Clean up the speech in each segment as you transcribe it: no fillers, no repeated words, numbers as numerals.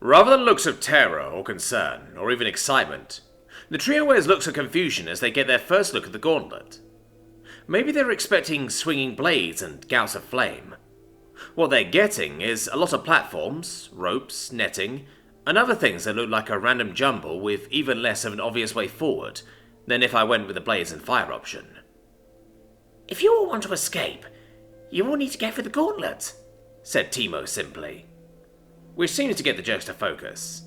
Rather than looks of terror or concern, or even excitement, the trio wears looks of confusion as they get their first look at the gauntlet. Maybe they're expecting swinging blades and gouts of flame. What they're getting is a lot of platforms, ropes, netting, and other things that look like a random jumble with even less of an obvious way forward than if I went with the blades and fire option. "If you all want to escape, you all need to get through the gauntlet," said Timo simply. Which seems to get the jerks to focus.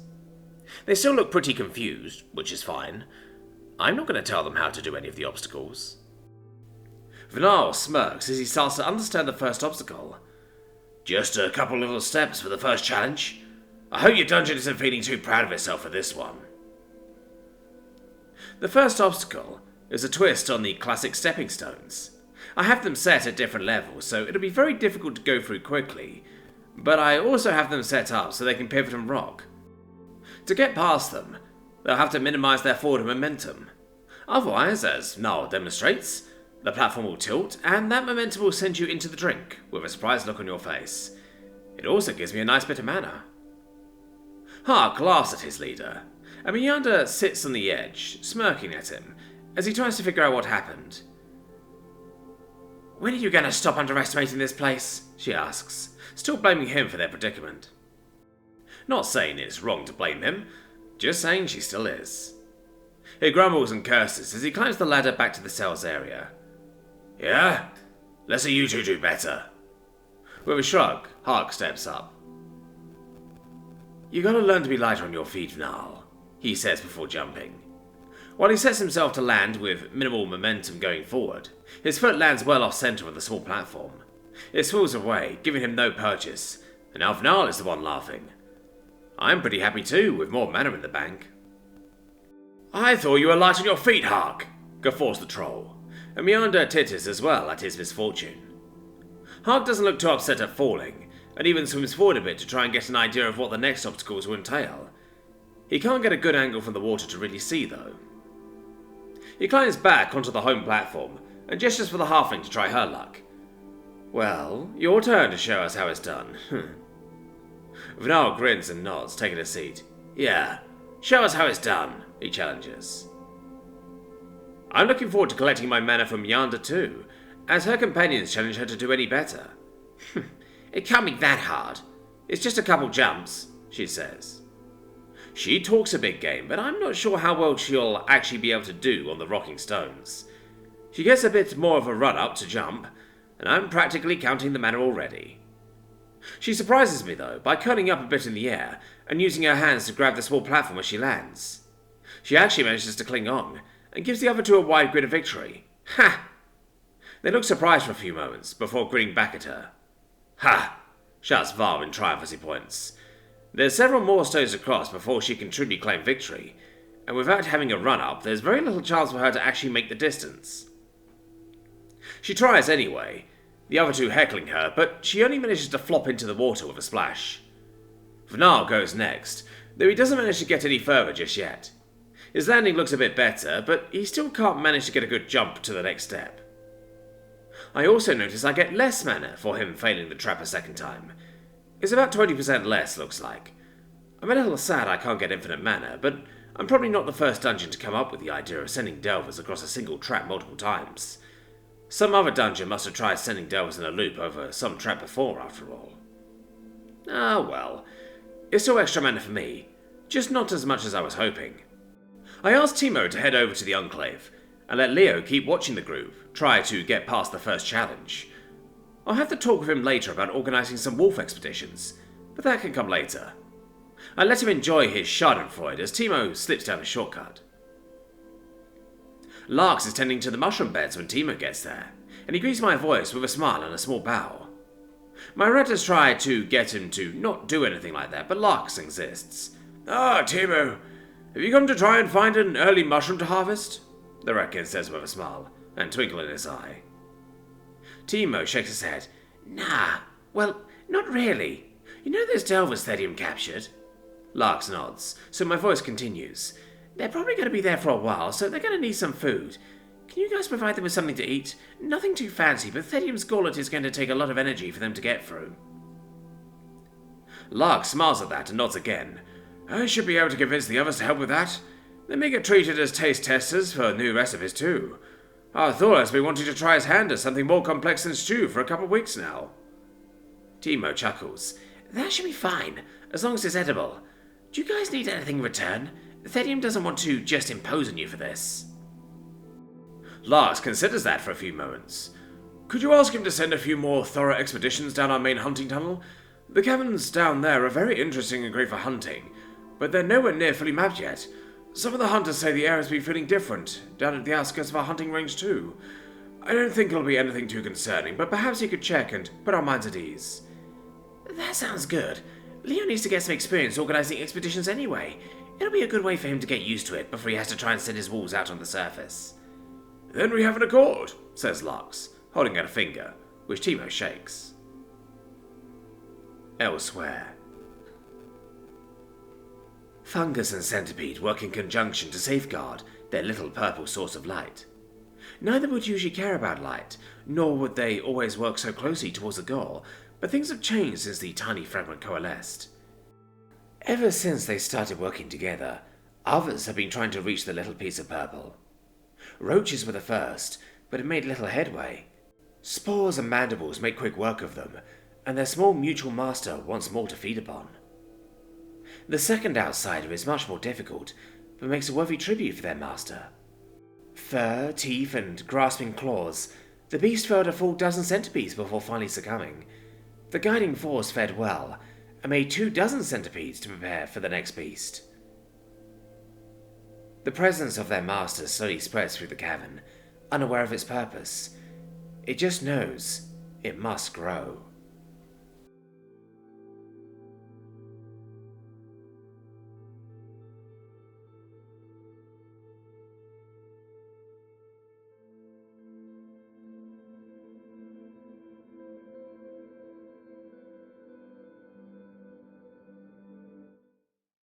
They still look pretty confused, which is fine. I'm not going to tell them how to do any of the obstacles. Khenal smirks as he starts to understand the first obstacle. Just a couple little steps for the first challenge. I hope your dungeon isn't feeling too proud of itself for this one. The first obstacle is a twist on the classic stepping stones. I have them set at different levels, so it'll be very difficult to go through quickly, but I also have them set up so they can pivot and rock. To get past them, they'll have to minimize their forward momentum. Otherwise, as Khenal demonstrates, the platform will tilt, and that momentum will send you into the drink, with a surprised look on your face. It also gives me a nice bit of mana. Hark laughs at his leader, and Meander sits on the edge, smirking at him, as he tries to figure out what happened. "When are you going to stop underestimating this place?" she asks, still blaming him for their predicament. Not saying it's wrong to blame him, just saying she still is. He grumbles and curses as he climbs the ladder back to the cells area. "Yeah? Let's see you two do better." With a shrug, Hark steps up. "You gotta learn to be lighter on your feet, Khenal," he says before jumping. While he sets himself to land with minimal momentum going forward, his foot lands well off center of the small platform. It swirls away, giving him no purchase, and now Khenal is the one laughing. I'm pretty happy too, with more mana in the bank. "I thought you were light on your feet, Hark," guffaws the troll, and Meander titters as well at his misfortune. Hark doesn't look too upset at falling, and even swims forward a bit to try and get an idea of what the next obstacles will entail. He can't get a good angle from the water to really see, though. He climbs back onto the home platform, and gestures for the halfling to try her luck. "Well, your turn to show us how it's done." Khenal grins and nods, taking a seat. "Yeah, show us how it's done," he challenges. I'm looking forward to collecting my mana from Meander too, as her companions challenge her to do any better. "It can't be that hard. It's just a couple jumps," she says. She talks a big game, but I'm not sure how well she'll actually be able to do on the rocking stones. She gets a bit more of a run-up to jump, and I'm practically counting the mana already. She surprises me, though, by curling up a bit in the air and using her hands to grab the small platform as she lands. She actually manages to cling on, and gives the other two a wide grin of victory. Ha! They look surprised for a few moments, before grinning back at her. "Ha!" shouts Varm in triumph as he points. There's several more stones across before she can truly claim victory, and without having a run-up, there's very little chance for her to actually make the distance. She tries anyway, the other two heckling her, but she only manages to flop into the water with a splash. Khenal goes next, though he doesn't manage to get any further just yet. His landing looks a bit better, but he still can't manage to get a good jump to the next step. I also notice I get less mana for him failing the trap a second time. It's about 20% less, looks like. I'm a little sad I can't get infinite mana, but I'm probably not the first dungeon to come up with the idea of sending delvers across a single trap multiple times. Some other dungeon must have tried sending delvers in a loop over some trap before, after all. Ah, well. It's still extra mana for me, just not as much as I was hoping. I asked Timo to head over to the Enclave, and let Leo keep watching the group, try to get past the first challenge. I'll have to talk with him later about organising some wolf expeditions, but that can come later. I let him enjoy his schadenfreude as Timo slips down a shortcut. Larks is tending to the mushroom beds when Timo gets there, and he greets my voice with a smile and a small bow. My ratters try to get him to not do anything like that, but Larks insists. "Ah, Timo, have you come to try and find an early mushroom to harvest?" the Reckon says with a smile, and twinkle in his eye. Timo shakes his head. "Nah, well, not really. You know those delvers Thedium captured?" Larks nods, so my voice continues. "They're probably going to be there for a while, so they're going to need some food. Can you guys provide them with something to eat? Nothing too fancy, but Thedium's gauntlet is going to take a lot of energy for them to get through." Lark smiles at that and nods again. I should be able to convince the others to help with that. They may get treated as taste testers for new recipes too. Arthur has been wanting to try his hand at something more complex than stew for a couple of weeks now. Timo chuckles. That should be fine, as long as it's edible. Do you guys need anything in return? Thedium doesn't want to just impose on you for this. Lars considers that for a few moments. Could you ask him to send a few more thorough expeditions down our main hunting tunnel? The caverns down there are very interesting and great for hunting, but they're nowhere near fully mapped yet. Some of the hunters say the area's been feeling different, down at the outskirts of our hunting range too. I don't think it'll be anything too concerning, but perhaps you could check and put our minds at ease. That sounds good. Leo needs to get some experience organising expeditions anyway. It'll be a good way for him to get used to it before he has to try and send his wolves out on the surface. Then we have an accord, says Lux, holding out a finger, which Timo shakes. Elsewhere. Fungus and Centipede work in conjunction to safeguard their little purple source of light. Neither would usually care about light, nor would they always work so closely towards a goal, but things have changed since the tiny fragment coalesced. Ever since they started working together, others have been trying to reach the little piece of purple. Roaches were the first, but it made little headway. Spores and mandibles make quick work of them, and their small mutual master wants more to feed upon. The second outsider is much more difficult, but makes a worthy tribute for their master. Fur, teeth, and grasping claws, the beast felled a full dozen centipedes before finally succumbing. The guiding force fed well, and made 24 centipedes to prepare for the next beast. The presence of their master slowly spreads through the cavern, unaware of its purpose. It just knows it must grow.